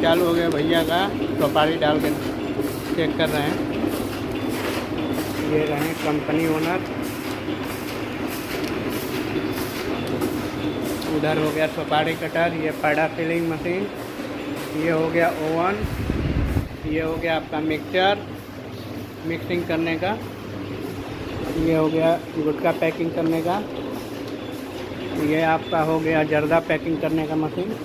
चालू हो गया भैया का, सुपारी डाल के चेक कर रहे हैं। ये रहे कंपनी ओनर। उधर हो गया सुपारी कटर, ये पैडा फिलिंग मशीन, ये हो गया ओवन, ये हो गया आपका मिक्सचर मिक्सिंग करने का, ये हो गया गुटखा पैकिंग करने का, ये आपका हो गया जर्दा पैकिंग करने का मशीन।